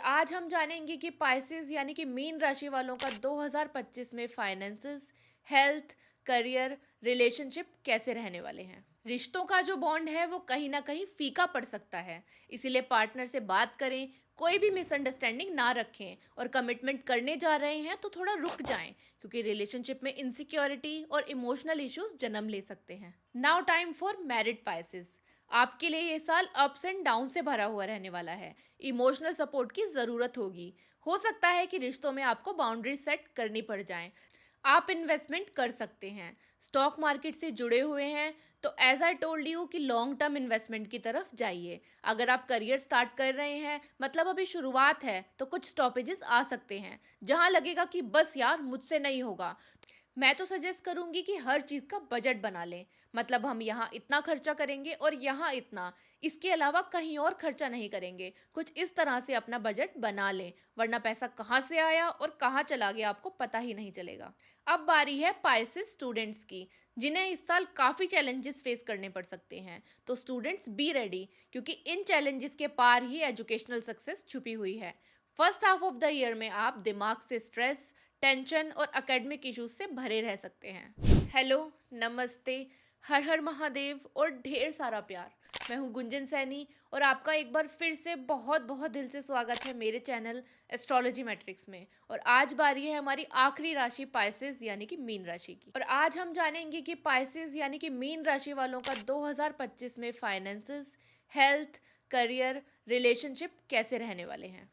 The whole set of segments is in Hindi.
आज हम जानेंगे कि पाइसेस यानी कि मीन राशि वालों का 2025 में फाइनेंसेस, हेल्थ, करियर, रिलेशनशिप कैसे रहने वाले हैं। रिश्तों का जो बॉन्ड है वो कहीं ना कहीं फीका पड़ सकता है। इसीलिए पार्टनर से बात करें, कोई भी मिसअंडरस्टैंडिंग ना रखें और कमिटमेंट करने जा रहे हैं तो थोड़ा रुक जाएं, क्योंकि रिलेशनशिप में इनसिक्योरिटी और इमोशनल इश्यूज जन्म ले सकते हैं। Now time for married Pisces. आपके लिए ये साल अप्स एंड डाउन से भरा हुआ रहने वाला है। इमोशनल सपोर्ट की ज़रूरत होगी। हो सकता है कि रिश्तों में आपको बाउंड्री सेट करनी पड़ जाएं। आप इन्वेस्टमेंट कर सकते हैं। स्टॉक मार्केट से जुड़े हुए हैं तो एज आई टोल्ड यू कि लॉन्ग टर्म इन्वेस्टमेंट की तरफ जाइए। अगर आप करियर स्टार्ट कर रहे हैं, मतलब अभी शुरुआत है, तो कुछ स्टॉपेजेस आ सकते हैं जहां लगेगा कि बस यार मुझसे नहीं होगा। मैं तो सजेस्ट करूंगी कि हर चीज़ का बजट बना लें। मतलब हम यहाँ इतना खर्चा करेंगे और यहाँ इतना, इसके अलावा कहीं और खर्चा नहीं करेंगे। कुछ इस तरह से अपना बजट बना लें, वरना पैसा कहाँ से आया और कहाँ चला गया आपको पता ही नहीं चलेगा। अब बारी है पाइसेस स्टूडेंट्स की, जिन्हें इस साल काफ़ी चैलेंजेस फेस करने पड़ सकते हैं। तो स्टूडेंट्स बी रेडी, क्योंकि इन चैलेंजेस के पार ही एजुकेशनल सक्सेस छुपी हुई है। First half of the year में आप दिमाग से स्ट्रेस, टेंशन और एकेडमिक इश्यूज से भरे रह सकते हैं। हेलो, नमस्ते, हर हर महादेव और ढेर सारा प्यार। मैं हूँ गुंजन सैनी और आपका एक बार फिर से बहुत बहुत दिल से स्वागत है मेरे चैनल एस्ट्रोलॉजी मैट्रिक्स में। और आज बारी है हमारी आखिरी राशि पाइसेस यानी कि मीन राशि की। और आज हम जानेंगे कि पाइसेस यानी कि मीन राशि वालों का 2025 में फाइनेंसेस, हेल्थ, करियर, रिलेशनशिप कैसे रहने वाले हैं।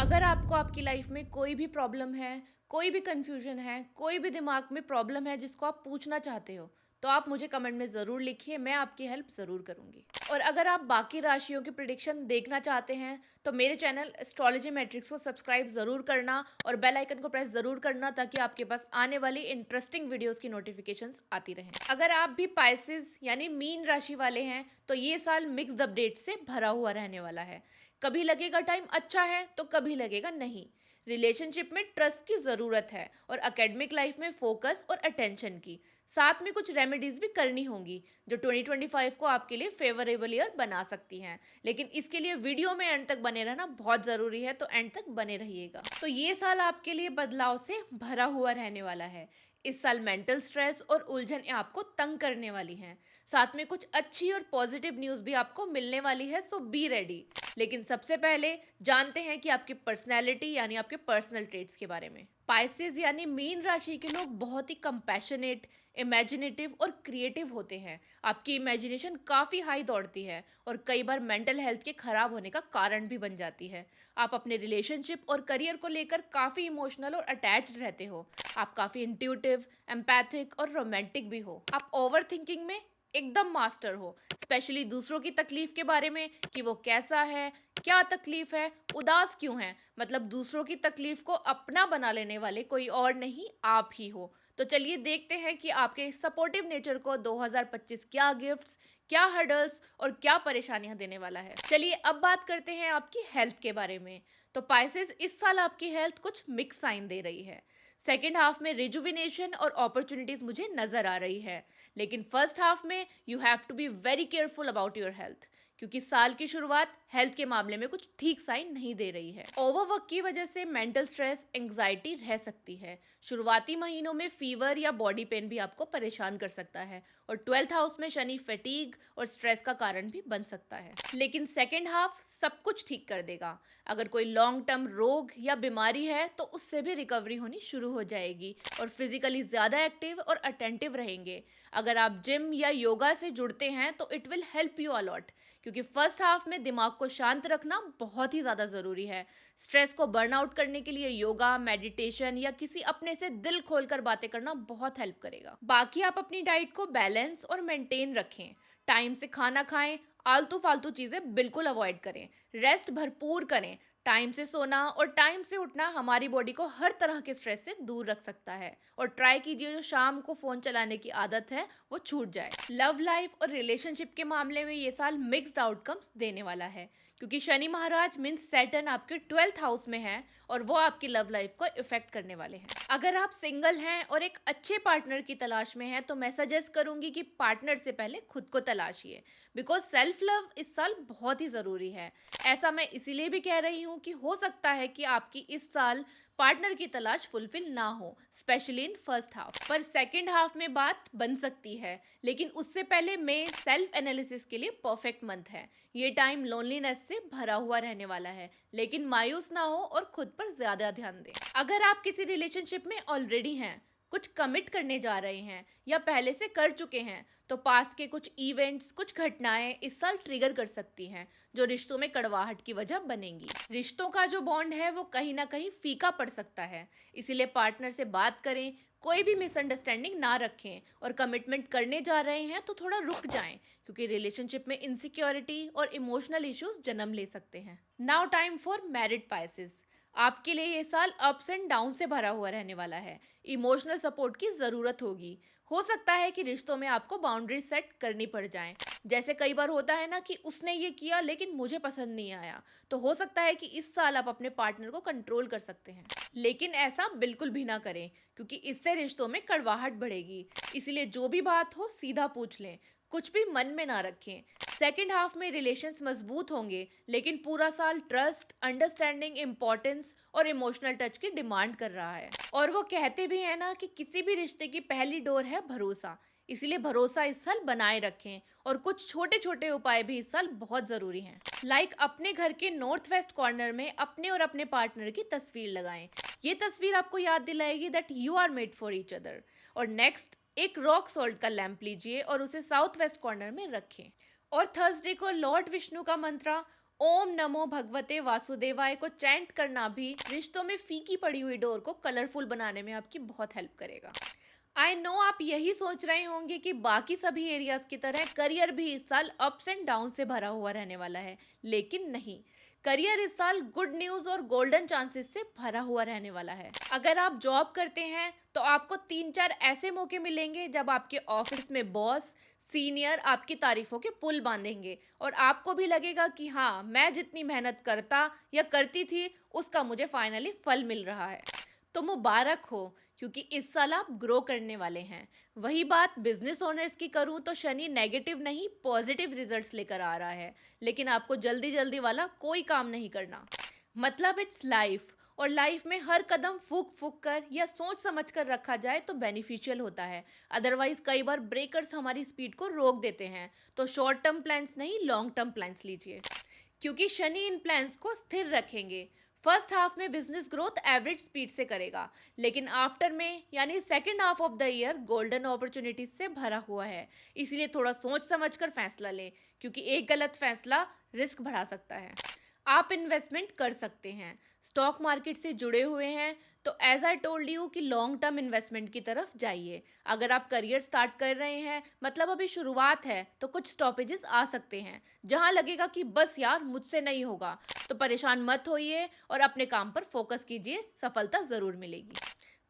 अगर आपको आपकी लाइफ में कोई भी प्रॉब्लम है, कोई भी कंफ्यूजन है, कोई भी दिमाग में प्रॉब्लम है जिसको आप पूछना चाहते हो, तो आप मुझे कमेंट में ज़रूर लिखिए, मैं आपकी हेल्प ज़रूर करूंगी। और अगर आप बाकी राशियों की प्रिडिक्शन देखना चाहते हैं तो मेरे चैनल एस्ट्रोलॉजी मैट्रिक्स को सब्सक्राइब ज़रूर करना और बेल आइकन को प्रेस ज़रूर करना, ताकि आपके पास आने वाली इंटरेस्टिंग वीडियोस की नोटिफिकेशंस आती रहें। अगर आप भी पाइसेस यानी मीन राशि वाले हैं तो ये साल मिक्स्ड अपडेट से भरा हुआ रहने वाला है। कभी लगेगा टाइम अच्छा है तो कभी लगेगा नहीं। रिलेशनशिप में ट्रस्ट की ज़रूरत है और एकेडमिक लाइफ में फोकस और अटेंशन की। साथ में कुछ रेमेडीज भी करनी होंगी जो 2025 को आपके लिए फेवरेबल ईयर बना सकती हैं। लेकिन इसके लिए वीडियो में एंड तक बने रहना बहुत ज़रूरी है, तो एंड तक बने रहिएगा। तो ये साल आपके लिए बदलाव से भरा हुआ रहने वाला है। इस साल मेंटल स्ट्रेस और उलझन आपको तंग करने वाली हैं। साथ में कुछ अच्छी और पॉजिटिव न्यूज़ भी आपको मिलने वाली है, सो बी रेडी। लेकिन सबसे पहले जानते हैं कि आपकी पर्सनैलिटी यानी आपके पर्सनल ट्रेट्स के बारे में। पाइसेस यानी मीन राशि के लोग बहुत ही कंपैशनेट, इमेजिनेटिव और क्रिएटिव होते हैं। आपकी इमेजिनेशन काफ़ी हाई दौड़ती है और कई बार मेंटल हेल्थ के खराब होने का कारण भी बन जाती है। आप अपने रिलेशनशिप और करियर को लेकर काफ़ी इमोशनल और अटैच्ड रहते हो। आप काफ़ी इंट्यूटिव, एम्पैथिक और रोमांटिक भी हो। आप ओवर थिंकिंग में एकदम मास्टर हो, स्पेशली दूसरों की तकलीफ के बारे में कि वो कैसा है, क्या तकलीफ है, उदास क्यों है। मतलब दूसरों की तकलीफ को अपना बना लेने वाले कोई और नहीं, आप ही हो। तो चलिए देखते हैं कि आपके सपोर्टिव नेचर को 2025 क्या गिफ्ट्स, क्या हर्डल्स और क्या परेशानियां देने वाला है। चलिए अब बात करते हैं आपकी हेल्थ के बारे में। तो पाइसेस, इस साल आपकी हेल्थ कुछ मिक्स साइन दे रही है। सेकेंड हाफ में रिजुविनेशन और अपॉर्चुनिटीज मुझे नजर आ रही है, लेकिन फर्स्ट हाफ में you have to be very careful about your health, क्योंकि साल की शुरुआत हेल्थ के मामले में कुछ ठीक साइन नहीं दे रही है। ओवरवर्क की वजह से मेंटल स्ट्रेस, एंग्जाइटी रह सकती है। शुरुआती महीनों में फीवर या बॉडी पेन भी आपको परेशान कर सकता है और 12th हाउस में शनि फैटीग और स्ट्रेस का कारण भी बन सकता है। लेकिन सेकेंड हाफ सब कुछ ठीक कर देगा। अगर कोई लॉन्ग टर्म रोग या बीमारी है तो उससे भी रिकवरी होनी शुरू हो जाएगी और फिजिकली ज़्यादा एक्टिव और अटेंटिव रहेंगे। अगर आप जिम या योगा से जुड़ते हैं तो it will help you a lot, क्योंकि फर्स्ट हाफ में दिमाग को शांत रखना बहुत ही ज़्यादा ज़रूरी है। स्ट्रेस को बर्न आउट करने के लिए योगा, मेडिटेशन या किसी अपने से दिल खोलकर बातें करना बहुत हेल्प करेगा। बाकी आप अपनी डाइट को बैलेंस और मेंटेन रखें। टाइम से खाना खाएं, आलतू फालतू चीज़ें बिल्कुल अवॉइड करें, रेस्ट भरपूर करें, टाइम से सोना और टाइम से उठना हमारी बॉडी को हर तरह के स्ट्रेस से दूर रख सकता है। और ट्राई कीजिए जो शाम को फोन चलाने की आदत है वो छूट जाए। लव लाइफ और रिलेशनशिप के मामले में ये साल मिक्स्ड आउटकम्स देने वाला है, क्योंकि शनि महाराज मीन्स सैटर्न आपके 12th हाउस में है और वो आपकी लव लाइफ को इफेक्ट करने वाले हैं। अगर आप सिंगल हैं और एक अच्छे पार्टनर की तलाश में हैं तो मैं सजेस्ट करूंगी कि पार्टनर से पहले खुद को तलाशिए, बिकॉज सेल्फ लव इस साल बहुत ही ज़रूरी है। ऐसा मैं इसीलिए भी कह रही हूँ कि हो सकता है कि आपकी इस साल पार्टनर की तलाश फुलफिल ना हो, स्पेशली इन फर्स्ट हाफ। पर सेकंड हाफ में बात बन सकती है, लेकिन उससे पहले मई सेल्फ एनालिसिस के लिए परफेक्ट मंथ है। ये टाइम लोनलीनेस से भरा हुआ रहने वाला है, लेकिन मायूस ना हो और खुद पर ज्यादा ध्यान दें। अगर आप किसी रिलेशनशिप में ऑलरेडी हैं, कुछ कमिट करने जा रहे हैं या पहले से कर चुके हैं, तो पास्ट के कुछ इवेंट्स, कुछ घटनाएं इस साल ट्रिगर कर सकती हैं जो रिश्तों में कड़वाहट की वजह बनेंगी। रिश्तों का जो बॉन्ड है वो कहीं ना कहीं फीका पड़ सकता है, इसीलिए पार्टनर से बात करें, कोई भी मिसअंडरस्टैंडिंग ना रखें और कमिटमेंट करने जा रहे हैं तो थोड़ा रुक जाएं, क्योंकि रिलेशनशिप में इनसिक्योरिटी और इमोशनल इश्यूज जन्म ले सकते हैं। Now time for married Pisces. आपके लिए ये साल अप्स एंड डाउन से भरा हुआ रहने वाला है। इमोशनल सपोर्ट की ज़रूरत होगी। हो सकता है कि रिश्तों में आपको बाउंड्री सेट करनी पड़ जाएं। जैसे कई बार होता है ना कि उसने ये किया लेकिन मुझे पसंद नहीं आया, तो हो सकता है कि इस साल आप अपने पार्टनर को कंट्रोल कर सकते हैं। लेकिन ऐसा बिल्कुल भी ना करें, क्योंकि इससे रिश्तों में कड़वाहट बढ़ेगी। इसलिए जो भी बात हो सीधा पूछ लें, कुछ भी मन में ना रखें। सेकेंड हाफ में रिलेशंस मजबूत होंगे, लेकिन पूरा साल ट्रस्ट, अंडरस्टैंडिंग, इम्पोर्टेंस और इमोशनल टच की डिमांड कर रहा है। और वो कहते भी है ना कि किसी भी रिश्ते की पहली डोर है भरोसा। इसीलिए भरोसा इस साल बनाए रखें और कुछ छोटे छोटे उपाय भी इस साल बहुत जरूरी हैं। लाइक अपने घर के नॉर्थ वेस्ट कॉर्नर में अपने और अपने पार्टनर की तस्वीर लगाएं। ये तस्वीर आपको याद दिलाएगी that you are made for each other. और नेक्स्ट, एक रॉक सॉल्ट का लैंप लीजिए और उसे साउथ वेस्ट कॉर्नर में रखें। और थर्सडे को लॉर्ड विष्णु का मंत्र ओम नमो भगवते वासुदेवाय को चैंट करना भी रिश्तों में फीकी पड़ी हुई डोर को कलरफुल बनाने में आपकी बहुत हेल्प करेगा। आई नो आप यही सोच रहे होंगे कि बाकी सभी एरियाज की तरह करियर भी इस साल अप्स एंड डाउन से भरा हुआ रहने वाला है, लेकिन नहीं। करियर इस साल गुड न्यूज और गोल्डन चांसेस से भरा हुआ रहने वाला है। अगर आप जॉब करते हैं तो आपको 3-4 ऐसे मौके मिलेंगे जब आपके ऑफिस में बॉस, सीनियर आपकी तारीफों के पुल बांधेंगे और आपको भी लगेगा कि हाँ, मैं जितनी मेहनत करता या करती थी उसका मुझे फाइनली फल मिल रहा है। तो मुबारक हो, क्योंकि इस साल आप ग्रो करने वाले हैं। वही बात बिजनेस ओनर्स की करूं तो शनि नेगेटिव नहीं पॉजिटिव रिजल्ट्स लेकर आ रहा है, लेकिन आपको जल्दी जल्दी वाला कोई काम नहीं करना। मतलब इट्स लाइफ, और लाइफ में हर कदम फूक फूक कर या सोच समझ कर रखा जाए तो बेनिफिशियल होता है। अदरवाइज कई बार ब्रेकर्स हमारी स्पीड को रोक देते हैं। तो शॉर्ट टर्म प्लान्स नहीं, लॉन्ग टर्म प्लान्स लीजिए, क्योंकि शनि इन प्लान्स को स्थिर रखेंगे। फर्स्ट हाफ में बिजनेस ग्रोथ एवरेज स्पीड से करेगा, लेकिन आफ्टर में यानी second half of the year golden opportunities से भरा हुआ है। इसलिए थोड़ा सोच समझ कर फैसला लें, क्योंकि एक गलत फैसला रिस्क बढ़ा सकता है। आप इन्वेस्टमेंट कर सकते हैं, स्टॉक मार्केट से जुड़े हुए हैं तो एज आई टोल्ड यू कि लॉन्ग टर्म इन्वेस्टमेंट की तरफ जाइए। अगर आप करियर स्टार्ट कर रहे हैं, मतलब अभी शुरुआत है, तो कुछ स्टॉपेजेस आ सकते हैं जहां लगेगा कि बस यार मुझसे नहीं होगा। तो परेशान मत होइए और अपने काम पर फोकस कीजिए, सफलता ज़रूर मिलेगी।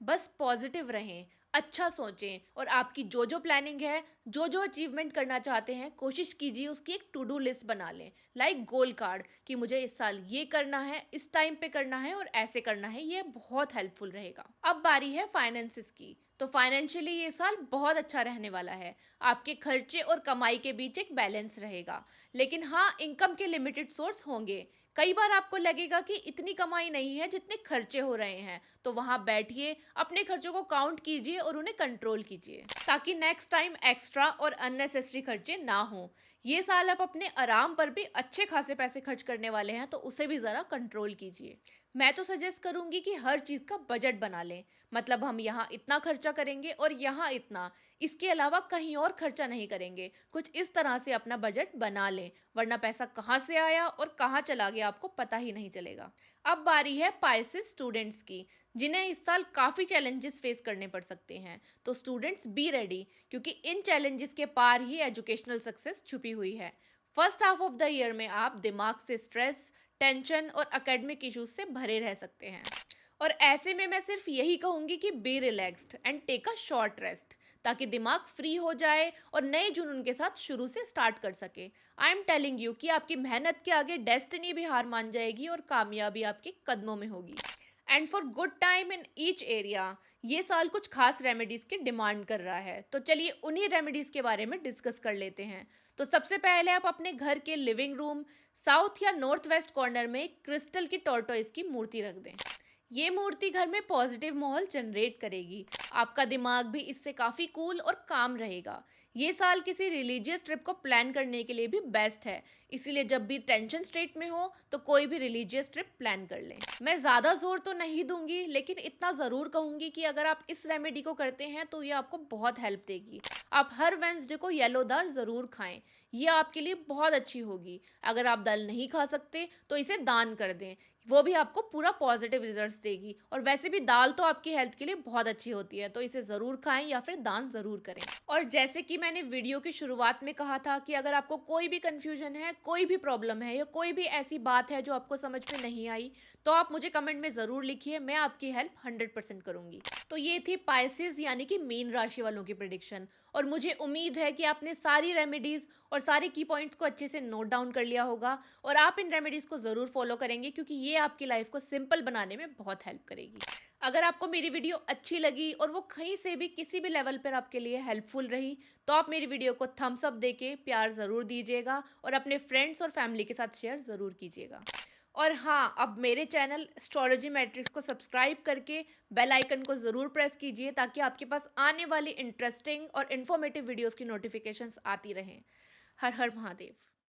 बस पॉजिटिव रहें, अच्छा सोचें और आपकी जो जो प्लानिंग है, जो जो अचीवमेंट करना चाहते हैं, कोशिश कीजिए उसकी एक टू डू लिस्ट बना लें, लाइक गोल कार्ड, कि मुझे इस साल ये करना है, इस टाइम पे करना है और ऐसे करना है। ये बहुत हेल्पफुल रहेगा। अब बारी है फाइनेंसिस की। तो फाइनेंशियली ये साल बहुत अच्छा रहने वाला है। आपके खर्चे और कमाई के बीच एक बैलेंस रहेगा, लेकिन हाँ, इनकम के लिमिटेड सोर्स होंगे। कई बार आपको लगेगा कि इतनी कमाई नहीं है जितने खर्चे हो रहे हैं, तो वहां बैठिए, अपने खर्चों को काउंट कीजिए और उन्हें कंट्रोल कीजिए, ताकि नेक्स्ट टाइम एक्स्ट्रा और अननेसेसरी खर्चे ना हो। ये साल आप अपने आराम पर भी अच्छे खासे पैसे खर्च करने वाले हैं, तो उसे भी ज़रा कंट्रोल कीजिए। मैं तो सजेस्ट करूंगी कि हर चीज़ का बजट बना लें। मतलब हम यहाँ इतना खर्चा करेंगे और यहाँ इतना, इसके अलावा कहीं और खर्चा नहीं करेंगे। कुछ इस तरह से अपना बजट बना लें, वरना पैसा कहाँ से आया और कहाँ चला गया आपको पता ही नहीं चलेगा। अब बारी है पाइसेस स्टूडेंट्स की, जिन्हें इस साल काफ़ी चैलेंजेस फेस करने पड़ सकते हैं। तो स्टूडेंट्स बी रेडी, क्योंकि इन चैलेंजेस के पार ही एजुकेशनल सक्सेस छुपी हुई है। First half of the year में आप दिमाग से स्ट्रेस, टेंशन और एकेडमिक इश्यूज से भरे रह सकते हैं। और ऐसे में मैं सिर्फ यही कहूँगी कि be relaxed and take a short rest, ताकि दिमाग फ्री हो जाए और नए जुनून के साथ शुरू से स्टार्ट कर सके। आई एम टेलिंग यू कि आपकी मेहनत के आगे डेस्टिनी भी हार मान जाएगी और कामयाबी आपके कदमों में होगी। And for good time in each area, ये साल कुछ खास रेमेडीज की डिमांड कर रहा है, तो चलिए उन्हीं रेमेडीज के बारे में डिस्कस कर लेते हैं। तो सबसे पहले आप अपने घर के लिविंग रूम साउथ या नॉर्थ वेस्ट कॉर्नर में एक क्रिस्टल की टॉर्टोइस की मूर्ति रख दें। ये मूर्ति घर में पॉजिटिव माहौल जनरेट करेगी। आपका दिमाग भी इससे काफ़ी कूल और काम रहेगा। ये साल किसी रिलीजियस ट्रिप को प्लान करने के लिए भी बेस्ट है, इसीलिए जब भी टेंशन स्टेट में हो तो कोई भी रिलीजियस ट्रिप प्लान कर लें। मैं ज़्यादा जोर तो नहीं दूंगी, लेकिन इतना ज़रूर कहूँगी कि अगर आप इस रेमेडी को करते हैं तो ये आपको बहुत हेल्प देगी। आप हर वेंसडे को येलो दाल ज़रूर खाएं, ये आपके लिए बहुत अच्छी होगी। अगर आप दाल नहीं खा सकते तो इसे दान कर दें, वो भी आपको पूरा पॉजिटिव रिजल्ट्स देगी। और वैसे भी दाल तो आपकी हेल्थ के लिए बहुत अच्छी होती है, तो इसे ज़रूर खाएं या फिर दान ज़रूर करें। और जैसे कि मैंने वीडियो की शुरुआत में कहा था कि अगर आपको कोई भी कन्फ्यूजन है, कोई भी प्रॉब्लम है या कोई भी ऐसी बात है जो आपको समझ में नहीं आई, तो आप मुझे कमेंट में ज़रूर लिखिए, मैं आपकी हेल्प 100% करूँगी। तो ये थी पाइसेस यानी कि मीन राशि वालों की प्रिडिक्शन। और मुझे उम्मीद है कि आपने सारी रेमेडीज़ और सारे की पॉइंट्स को अच्छे से नोट डाउन कर लिया होगा और आप इन रेमेडीज़ को ज़रूर फॉलो करेंगे, क्योंकि ये आपकी लाइफ को सिंपल बनाने में बहुत हेल्प करेगी। अगर आपको मेरी वीडियो अच्छी लगी और वो कहीं से भी किसी भी लेवल पर आपके लिए हेल्पफुल रही, तो आप मेरी वीडियो को थम्स अप देके प्यार ज़रूर दीजिएगा और अपने फ्रेंड्स और फैमिली के साथ शेयर ज़रूर कीजिएगा। और हाँ, अब मेरे चैनल एस्ट्रोलॉजी मैट्रिक्स को सब्सक्राइब करके बेल आइकन को ज़रूर प्रेस कीजिए, ताकि आपके पास आने वाली इंटरेस्टिंग और इन्फॉर्मेटिव वीडियोस की नोटिफिकेशंस आती रहें। हर हर महादेव।